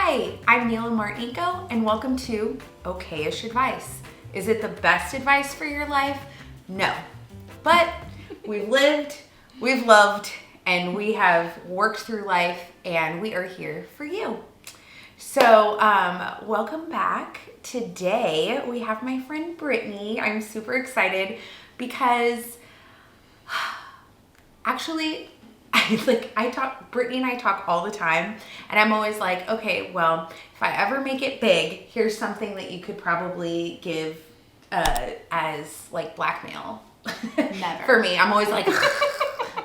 Hi, I'm Neil Martinko, and welcome to Okay-ish Advice. Is it the best advice for your life? No. But we've lived, we've loved, and we have worked through life, and we are here for you. So, welcome back. Today, we have my friend Brittany. I'm super excited because actually, Brittany and I talk all the time, and I'm always like, okay, well, if I ever make it big, here's something that you could probably give as like blackmail. Never. For me, I'm always like,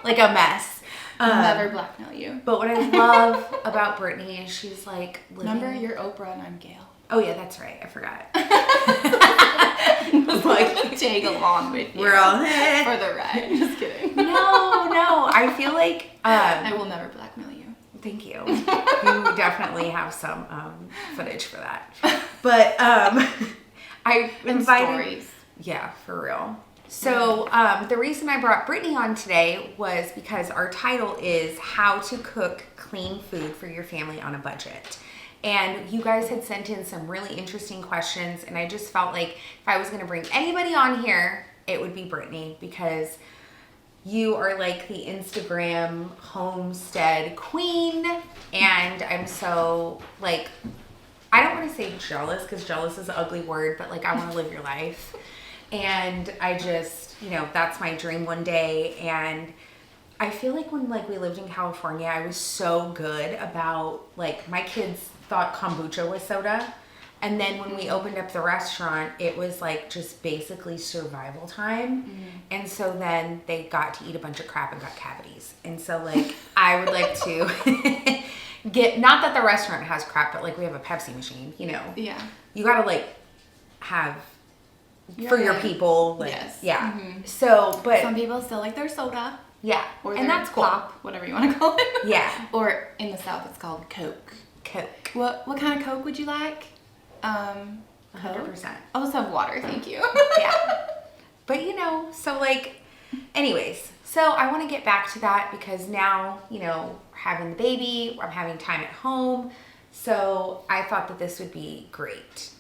like a mess. Never blackmail you. But what I love about Brittany is she's like, Remember, you're Oprah and I'm Gail. Oh yeah, that's right. I forgot. Like, take along with you. We're all for the ride. Just kidding. No. I feel like I will never blackmail you. Thank you. You definitely have some footage for that. But I invited. Stories. Yeah, for real. So the reason I brought Brittany on today was because our title is How to Cook Clean Food for Your Family on a Budget. And you guys had sent in some really interesting questions, and I just felt like if I was going to bring anybody on here, it would be Brittany, because you are like the Instagram homestead queen, and I'm so like, I don't want to say jealous, because jealous is an ugly word, but like I want to live your life. And I just, that's my dream one day. And I feel like when we lived in California, I was so good about my kids thought kombucha was soda. And then when we opened up the restaurant, it was just basically survival time. Mm-hmm. And so then they got to eat a bunch of crap and got cavities. And so I would like to get, not that the restaurant has crap, but we have a Pepsi machine, Yeah. You gotta have for your people. Yes. Yeah. Mm-hmm. So, but some people still like their soda. Yeah. Or and that's cool. Pop, whatever you want to call it. Yeah. Or in the South, it's called Coke. Coke. What kind of Coke would you like? 100%. I'll just have water, thank you. Yeah. But so anyways, so I want to get back to that because now, having the baby, I'm having time at home. So I thought that this would be great.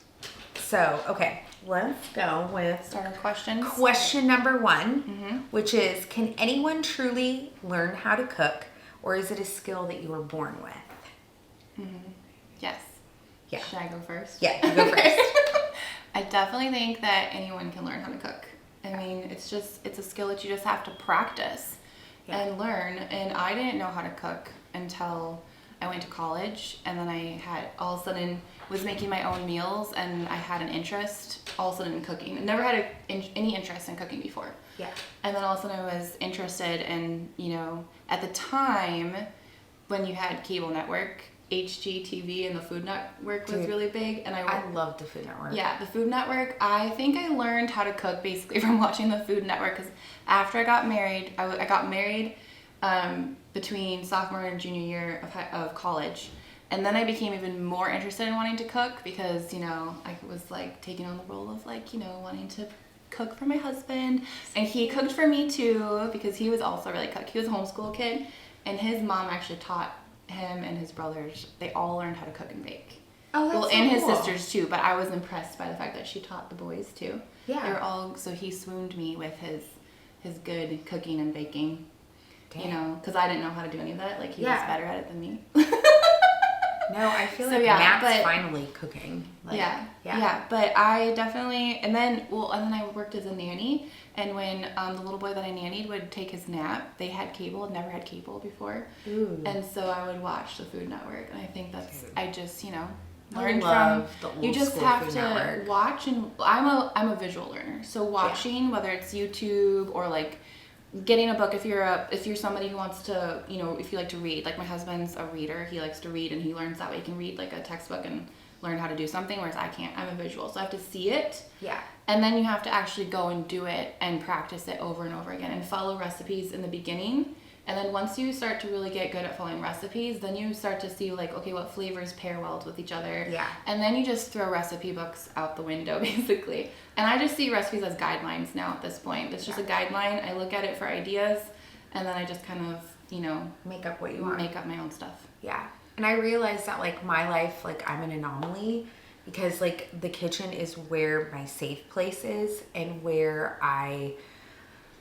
So, okay, let's go with start our questions. Question number 1, which is, can anyone truly learn how to cook, or is it a skill that you were born with? Yes. Yeah. Should I go first? Yeah, you go first. I definitely think that anyone can learn how to cook. I mean, it's a skill that you just have to practice and learn. And I didn't know how to cook until I went to college, and then I had all of a sudden was making my own meals, and I had an interest all of a sudden in cooking. I never had any interest in cooking before. Yeah. And then all of a sudden I was interested in, at the time when you had cable network, HGTV and the Food Network was really big, and I loved the Food Network. Yeah, the Food Network. I think I learned how to cook basically from watching the Food Network, because after I got married, I got married between sophomore and junior year of college, and then I became even more interested in wanting to cook because I was taking on the role of wanting to cook for my husband, and he cooked for me too because he was also really cook. He was a homeschool kid, and his mom actually taught him and his brothers. They all learned how to cook and bake. Oh, that's and so his cool. Sisters too. But I was impressed by the fact that she taught the boys too. Yeah, they were all. So he swooned me with his good cooking and baking. Damn. Because I didn't know how to do any of that. He was better at it than me. No, I feel Matt's finally cooking. Yeah. But I definitely, and then I worked as a nanny, and when the little boy that I nannied would take his nap, they had cable. I'd never had cable before. Ooh. And so I would watch the Food Network, and I think that's, I just, I learned love from, the old you just school have Food to Network. watch, and I'm a visual learner, so watching, whether it's YouTube or getting a book, if you're somebody who wants to, if you like to read, my husband's a reader, he likes to read, and he learns that way. He can read a textbook and learn how to do something, whereas I can't. I'm a visual, so I have to see it. Yeah. And then you have to actually go and do it and practice it over and over again and follow recipes in the beginning. And then once you start to really get good at following recipes, then you start to see okay, what flavors pair well with each other. Yeah. And then you just throw recipe books out the window, basically. And I just see recipes as guidelines now at this point. It's just a guideline. I look at it for ideas, and then I just kind of, make up what you want. Make up my own stuff. Yeah. And I realized that like my life, like I'm an anomaly because like the kitchen is where my safe place is and where I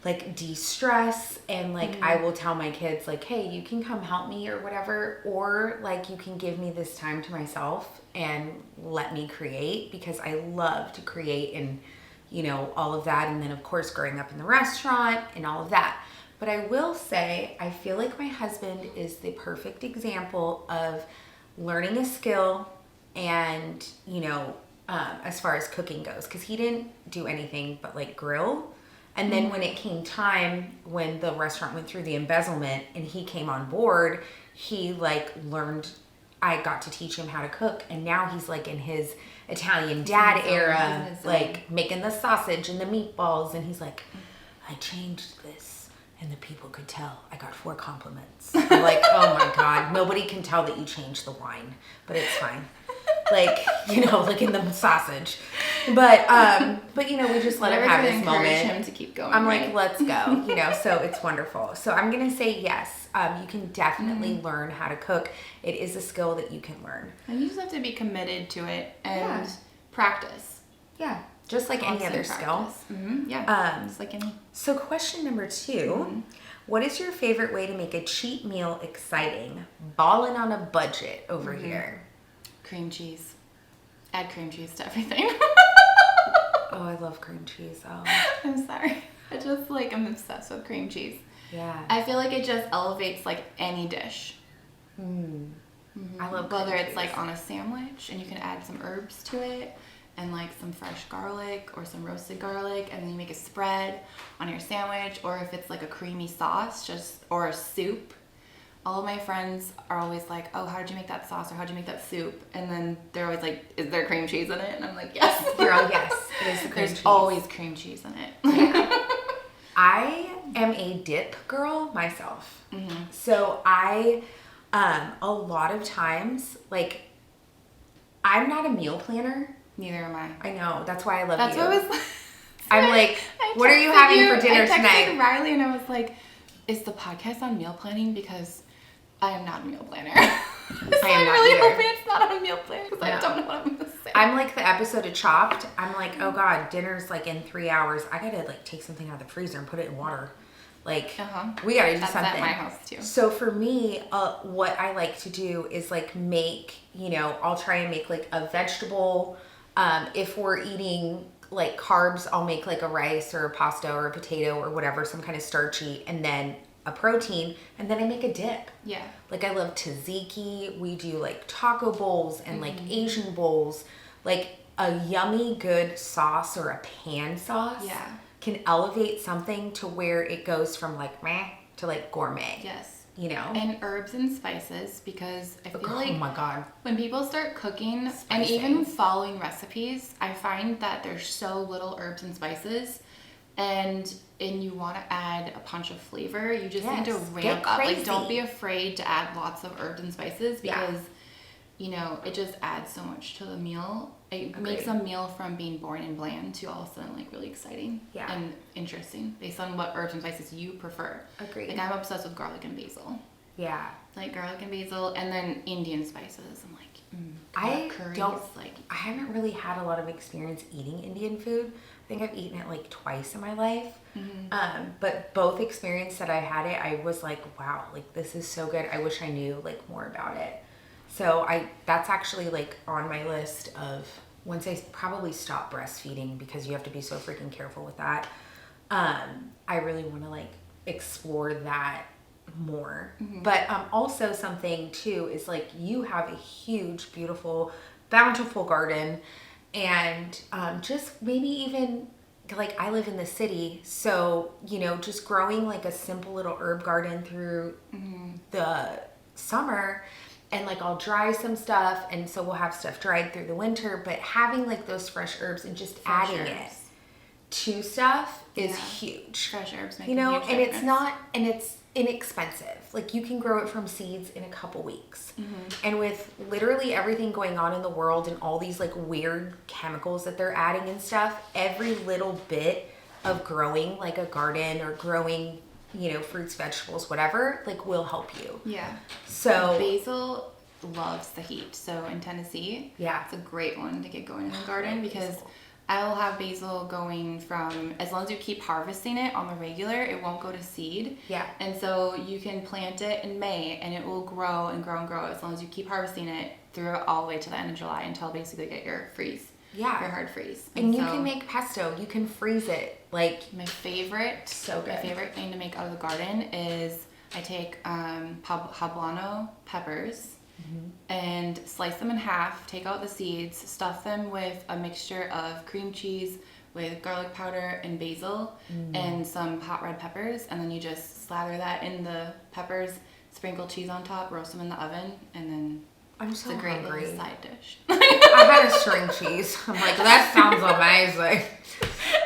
like de-stress, and like I will tell my kids like, hey, you can come help me or whatever, or like you can give me this time to myself and let me create, because I love to create and you know all of that. And then of course growing up in the restaurant and all of that. But I will say I feel like my husband is the perfect example of learning a skill and you know as far as cooking goes, because he didn't do anything but like grill. And then when it came time, when the restaurant went through the embezzlement and he came on board, he like learned, I got to teach him how to cook. And now he's like in his Italian dad era, like making the sausage and the meatballs. And he's like, I changed this and the people could tell. I got 4 compliments. I'm like, oh my God, nobody can tell that you changed the wine, but it's fine. Like, you know, like in the sausage. But you know, we just let him have his moment. Him to keep going. I'm like, let's go, you know, so it's wonderful. So I'm going to say yes. You can definitely learn how to cook. It is a skill that you can learn. And you just have to be committed to it and practice. Yeah. Just like any other skill. Mm-hmm. Yeah. Just like any. So question number 2, what is your favorite way to make a cheat meal exciting? Balling on a budget over here. Cream cheese. Add cream cheese to everything. Oh, I love cream cheese. Oh. I'm sorry. I'm obsessed with cream cheese. Yeah. I feel like it just elevates like any dish. I love whether cream it's cheese. like on a sandwich and you can add some herbs to it and like some fresh garlic or some roasted garlic, and then you make a spread on your sandwich, or if it's like a creamy sauce or a soup. All of my friends are always like, oh, how did you make that sauce, or how did you make that soup? And then they're always like, is there cream cheese in it? And I'm like, yes. Girl, yes. It is the cream There's cheese. always cream cheese in it. Yeah. I am a dip girl myself. So I, a lot of times, like, I'm not a meal planner. Neither am I. I know. That's why I love That's you. what I was I'm like, what are you having for dinner tonight? I texted tonight? Riley and I was like, is the podcast on meal planning? Because I am not a meal planner. So I'm really hoping it's not on meal planning because I don't know what I'm going to say. I'm like the episode of Chopped. I'm like, oh God, dinner's like in 3 hours. I gotta like take something out of the freezer and put it in water. Like, we gotta do something. That's at my house too. So for me, what I like to do is like make, you know, I'll try and make like a vegetable. If we're eating like carbs, I'll make like a rice or a pasta or a potato or whatever, some kind of starchy, and then a protein, and then I make a dip. Yeah. Like I love tzatziki. We do like taco bowls and like Asian bowls. Like a yummy good sauce or a pan sauce can elevate something to where it goes from like meh to like gourmet. Yes. You know? And herbs and spices, because I feel like oh my God. when people start cooking and even following recipes, I find that there's so little herbs and spices, and you want to add a punch of flavor, you just need to ramp up. Like, don't be afraid to add lots of herbs and spices, because you know, it just adds so much to the meal. It makes a meal from being boring and bland to all of a sudden like really exciting and interesting based on what herbs and spices you prefer. Agreed. Like, I'm obsessed with garlic and basil. Yeah. Like garlic and basil, and then Indian spices. I'm like, curries, I haven't really had a lot of experience eating Indian food. I think I've eaten it like twice in my life. But both experiences that I had it, I was like, wow, like this is so good. I wish I knew like more about it. So that's actually like on my list of once I probably stop breastfeeding, because you have to be so freaking careful with that. I really want to like explore that more. But also something too is like you have a huge, beautiful, bountiful garden, and just maybe even like I live in the city, so you know, just growing like a simple little herb garden through the summer. And like I'll dry some stuff, and so we'll have stuff dried through the winter, but having like those fresh herbs and just adding it to stuff is huge. Fresh herbs make you know, a huge and difference. it's inexpensive. Like you can grow it from seeds in a couple weeks. And with literally everything going on in the world and all these like weird chemicals that they're adding and stuff, every little bit of growing like a garden or growing, you know, fruits, vegetables, whatever, like will help you. Yeah. So basil loves the heat. So in Tennessee, Yeah. it's a great one to get going in the garden because I'll have basil going from, as long as you keep harvesting it on the regular, it won't go to seed. Yeah. And so you can plant it in May and it will grow and grow and grow as long as you keep harvesting it through all the way to the end of July until basically get your freeze. Yeah. Your hard freeze. And you so can make pesto. You can freeze it. Like, my favorite thing to make out of the garden is I take habanero peppers and slice them in half, take out the seeds, stuff them with a mixture of cream cheese with garlic powder and basil and some hot red peppers, and then you just slather that in the peppers, sprinkle cheese on top, roast them in the oven, and then I'm so it's a great hungry. little side dish. I had a string cheese. I'm like, that sounds amazing.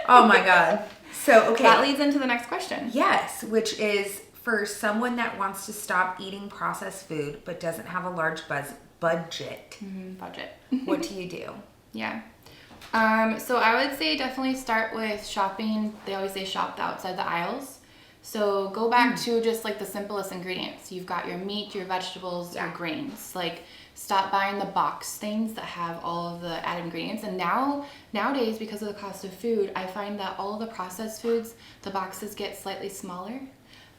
Oh my God. So, okay. That leads into the next question. Yes, which is for someone that wants to stop eating processed food but doesn't have a large budget. Budget. What do you do? Yeah. So I would say definitely start with shopping. They always say shop outside the aisles. So go back to just like the simplest ingredients. You've got your meat, your vegetables, your grains. Like stop buying the box things that have all of the added ingredients. And nowadays, because of the cost of food, I find that all of the processed foods, the boxes get slightly smaller.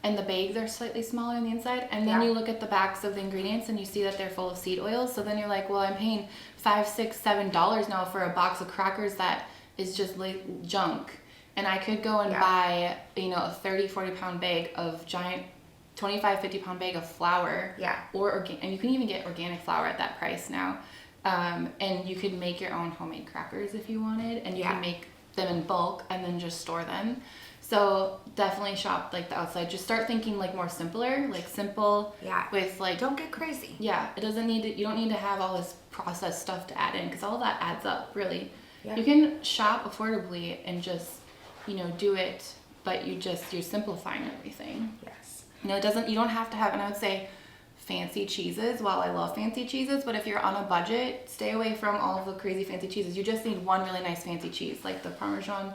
And the bags are slightly smaller on the inside. And then you look at the backs of the ingredients and you see that they're full of seed oils. So then you're like, well, I'm paying $5, $6, $7 now for a box of crackers that is just like junk. And I could go and buy, a 30, 40 pound bag of giant, 25, 50 pound bag of flour. Yeah. And you can even get organic flour at that price now. And you could make your own homemade crackers if you wanted. And you can make them in bulk and then just store them. So definitely shop like the outside. Just start thinking like more simpler, like simple. Yeah. With like, Don't get crazy. Yeah. You don't need to have all this processed stuff to add in because all that adds up really. Yeah. You can shop affordably and just, do it, but you're simplifying everything. Yes. You don't have to have, and I would say fancy cheeses. While I love fancy cheeses, but if you're on a budget, stay away from all of the crazy fancy cheeses. You just need one really nice fancy cheese, like the Parmigiano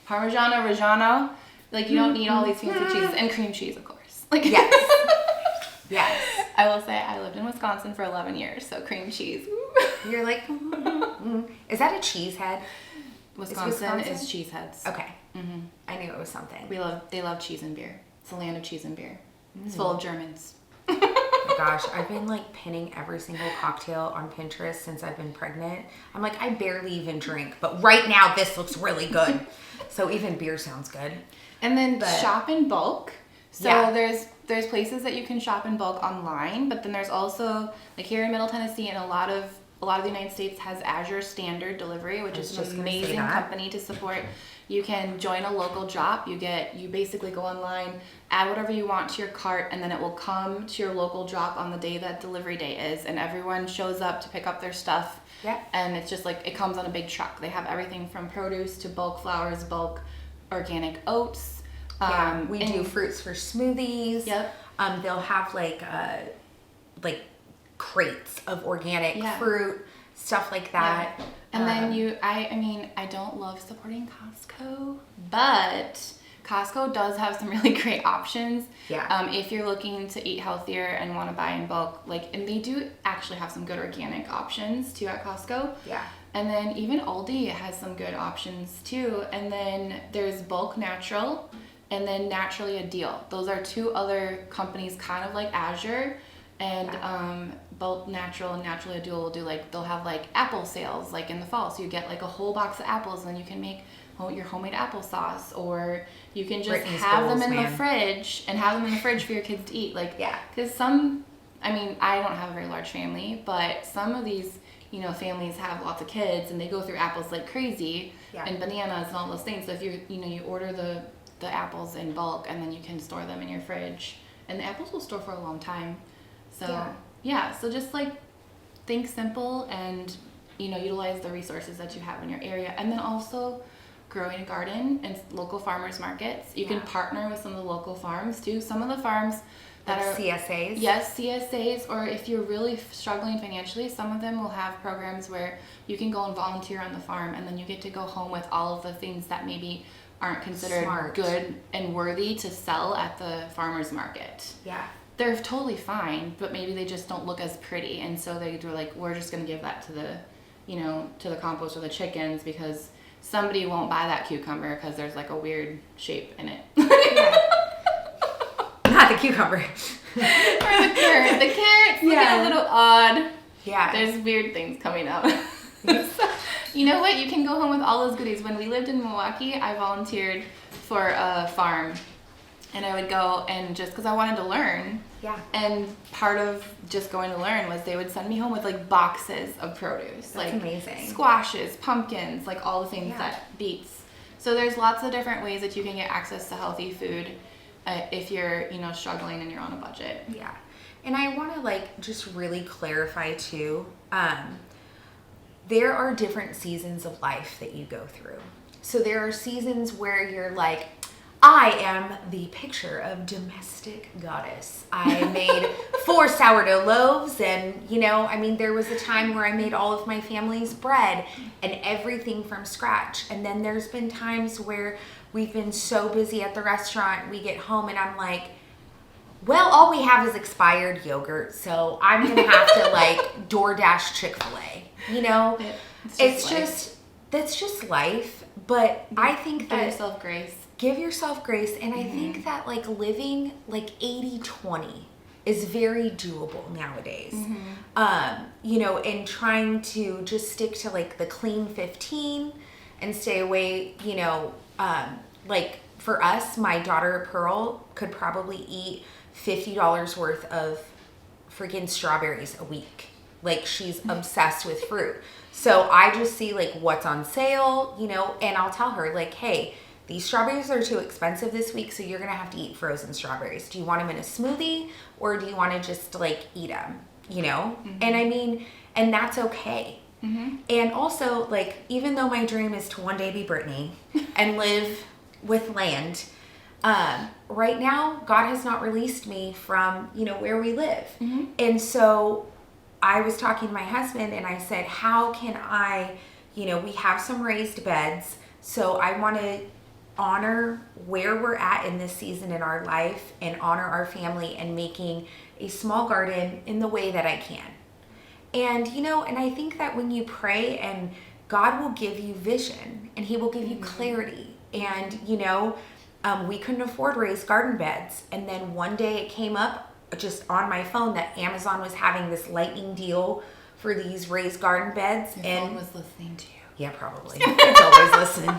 Reggiano. Like you don't need all these fancy cheeses and cream cheese, of course. Like Yes. Yes. I will say I lived in Wisconsin for 11 years, so cream cheese. You're like, Is that a cheese head? Wisconsin is cheeseheads. Okay. I knew it was something. They love cheese and beer. It's the land of cheese and beer. It's full of Germans. Oh my gosh, I've been like pinning every single cocktail on Pinterest since I've been pregnant. I'm like, I barely even drink, but right now this looks really good. So even beer sounds good. And then shop in bulk. So there's places that you can shop in bulk online, but then there's also like here in Middle Tennessee and a lot of the United States has Azure Standard Delivery, which is an amazing company to support. You can join a local drop. You basically go online, add whatever you want to your cart, and then it will come to your local drop on the day that delivery day is, and everyone shows up to pick up their stuff. Yeah. And it's just like it comes on a big truck. They have everything from produce to bulk flours, bulk organic oats. We do fruits for smoothies. Yep. They'll have like crates of organic fruit, stuff like that. Yeah. And then I don't love supporting Costco, but Costco does have some really great options. Yeah. If you're looking to eat healthier and want to buy in bulk, and they do actually have some good organic options too at Costco. Yeah. And then even Aldi has some good options too. And then there's Bulk Natural and then Naturally a Deal. Those are two other companies kind of like Azure. And Bulk Natural and Naturally a Deal will do they'll have apple sales in the fall. So you get a whole box of apples and you can make your homemade applesauce, or you can just Brittany's have goals, them in man. the fridge and have them in the fridge for your kids to eat. Because I don't have a very large family, but some of these families have lots of kids and they go through apples like crazy and bananas and all those things. So if you order the apples in bulk and then you can store them in your fridge, and the apples will store for a long time. So so just think simple and utilize the resources that you have in your area, and then also growing a garden and local farmers markets. You can partner with some of the local farms too. Some of the farms that are CSAs. Yes, CSAs, or if you're really struggling financially, some of them will have programs where you can go and volunteer on the farm, and then you get to go home with all of the things that maybe aren't considered Smart. good and worthy to sell at the farmer's market. Yeah. They're totally fine, but maybe they just don't look as pretty. And so they were like, we're just going to give that to the, to the compost or the chickens because somebody won't buy that cucumber because there's like a weird shape in it. Not the cucumber. Or the carrot. The carrot's looking a little odd. Yeah. There's weird things coming out. So, you know what? You can go home with all those goodies. When we lived in Milwaukee, I volunteered for a farm. And I would go and just because I wanted to learn. Yeah. And part of just going to learn was they would send me home with like boxes of produce. That's like amazing. Squashes, pumpkins, like all the things Yeah. beets. So there's lots of different ways that you can get access to healthy food if you're, struggling and you're on a budget. Yeah. And I want to like just really clarify too, there are different seasons of life that you go through. So there are seasons where you're like, I am the picture of domestic goddess. I made 4 sourdough loaves and, there was a time where I made all of my family's bread and everything from scratch. And then there's been times where we've been so busy at the restaurant, we get home and I'm like, well, all we have is expired yogurt, so I'm going to have to like DoorDash Chick-fil-A. That's just life. But I think that give yourself grace. And I think that like living like 80-20 is very doable nowadays. And trying to just stick to like the clean 15 and stay away, like for us, my daughter Pearl could probably eat $50 worth of freaking strawberries a week. Like she's obsessed with fruit. So I just see like what's on sale, and I'll tell her like, hey, these strawberries are too expensive this week, so you're going to have to eat frozen strawberries. Do you want them in a smoothie or do you want to just like eat them, And and that's okay. And also like, even though my dream is to one day be Brittany and live with land, right now, God has not released me from, where we live. And so I was talking to my husband and I said, how can I, we have some raised beds. So I want to honor where we're at in this season in our life and honor our family and making a small garden in the way that I can. And, and I think that when you pray and God will give you vision and he will give you clarity and, we couldn't afford raised garden beds. And then one day it came up just on my phone that Amazon was having this lightning deal for these raised garden beds. Your phone was listening to you. Yeah, probably. It's always listening.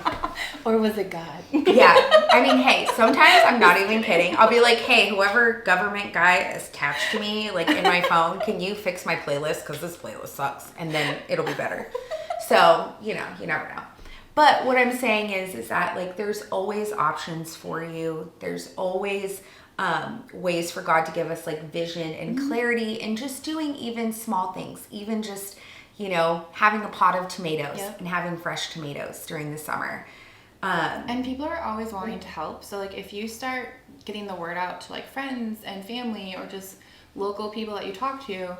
Or was it God? Yeah. Hey, sometimes I'm not even kidding. I'll be like, hey, whoever government guy is attached to me, like in my phone, can you fix my playlist? Because this playlist sucks. And then it'll be better. So, you never know. But what I'm saying is that like there's always options for you. There's always ways for God to give us like vision and clarity and just doing even small things, even just, having a pot of tomatoes and having fresh tomatoes during the summer. And people are always wanting to help. So like if you start getting the word out to like friends and family or just local people that you talk to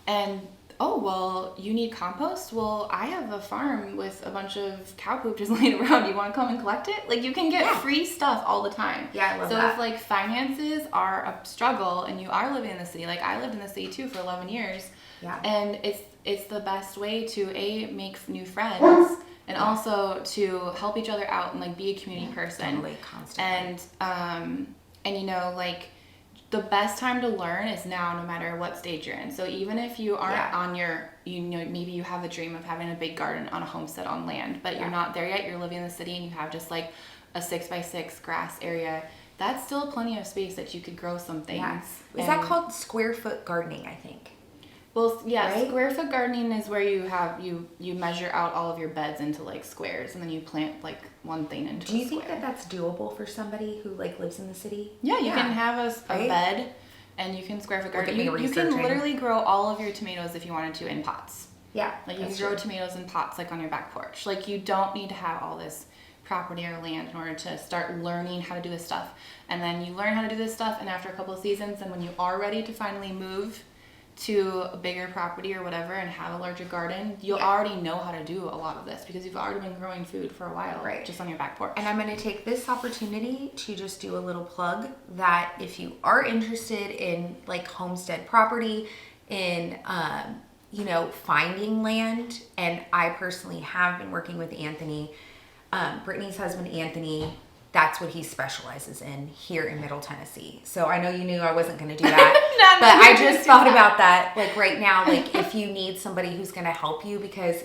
and oh, well, you need compost? Well, I have a farm with a bunch of cow poop just laying around. You want to come and collect it? Like, you can get free stuff all the time. Yeah, I love that. So if, like, finances are a struggle and you are living in the city, like, I lived in the city, too, for 11 years. Yeah. And it's the best way to, make new friends and also to help each other out and, like, be a community person. Totally, constantly. And like, the best time to learn is now, no matter what stage you're in. So even if you aren't on your, maybe you have a dream of having a big garden on a homestead on land, but you're not there yet, you're living in the city and you have just like a 6x6 grass area, that's still plenty of space that you could grow some things. Yes. Is that called square foot gardening, I think? Well, yeah, right? Square foot gardening is where you have, you measure out all of your beds into like squares and then you plant like one thing into a square. Do you think that that's doable for somebody who like lives in the city? Yeah, you can have a bed and you can square foot garden. You can literally grow all of your tomatoes if you wanted to in pots. Yeah. Like you can grow tomatoes in pots like on your back porch. Like you don't need to have all this property or land in order to start learning how to do this stuff. And then you learn how to do this stuff and after a couple of seasons and when you are ready to finally move to a bigger property or whatever and have a larger garden, you'll already know how to do a lot of this because you've already been growing food for a while, right, just on your back porch. And I'm going to take this opportunity to just do a little plug that if you are interested in like homestead property, in you know, finding land, and I personally have been working with Anthony, Brittany's husband Anthony. That's what he specializes in here in Middle Tennessee. So I know you knew I wasn't going to do that, but I just thought about that. Like right now, like if you need somebody who's going to help you, because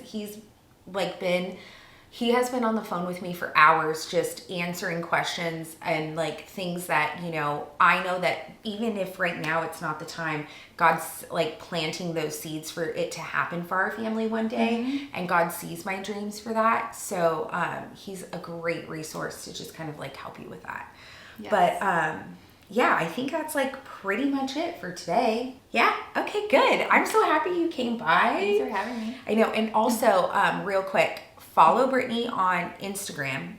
he has been on the phone with me for hours just answering questions and like things that, you know, I know that even if right now it's not the time, God's like planting those seeds for it to happen for our family one day. And God sees my dreams for that. So he's a great resource to just kind of like help you with that. Yes. But yeah, I think that's like pretty much it for today. Yeah. Okay, good. I'm so happy you came by. Thanks for having me. I know. And also, real quick, follow Brittany on Instagram,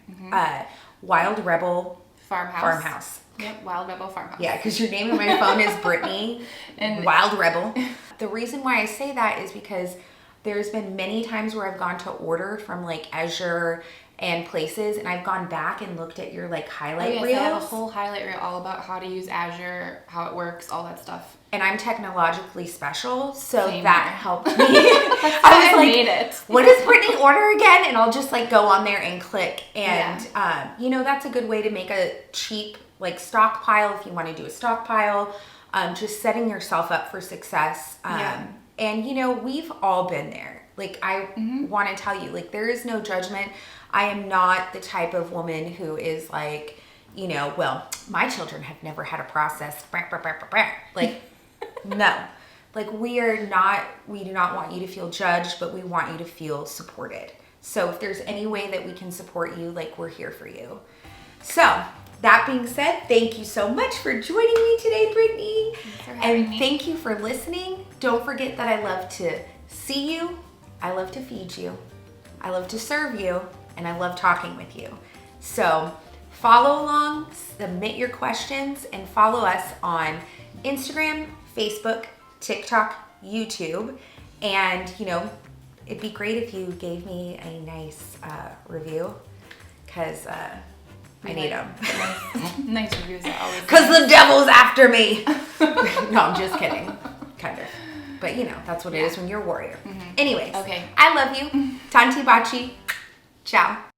Wild Rebel Farmhouse. Yep, Wild Rebel Farmhouse. Yeah, because your name on my phone is Brittany and Wild Rebel. The reason why I say that is because there's been many times where I've gone to order from like Azure and places, and I've gone back and looked at your like highlight reels. I have a whole highlight reel all about how to use Azure, how it works, all that stuff. And I'm technologically special, so Same that here. helped me. I was like, made it. What does Brittany order again? And I'll just like go on there and click. And, you know, that's a good way to make a cheap like stockpile if you want to do a stockpile. Just setting yourself up for success. And, you know, we've all been there. Like, I want to tell you, like, there is no judgment. I am not the type of woman who is like, you know, well, my children have never had a processed, like, no. Like, we do not want you to feel judged, but we want you to feel supported. So if there's any way that we can support you, like, we're here for you. So that being said, thank you so much for joining me today, Brittany. Thanks for having me. Thank you for listening. Don't forget that I love to see you. I love to feed you. I love to serve you. And I love talking with you. So follow along, submit your questions, and follow us on Instagram, Facebook, TikTok, YouTube. And, you know, it'd be great if you gave me a nice review, because I need them. Nice reviews are always because the devil's after me. No, I'm just kidding. Kind of. But, you know, that's what it is when you're a warrior. Anyways, okay. I love you. Tanti Bachi. Ciao.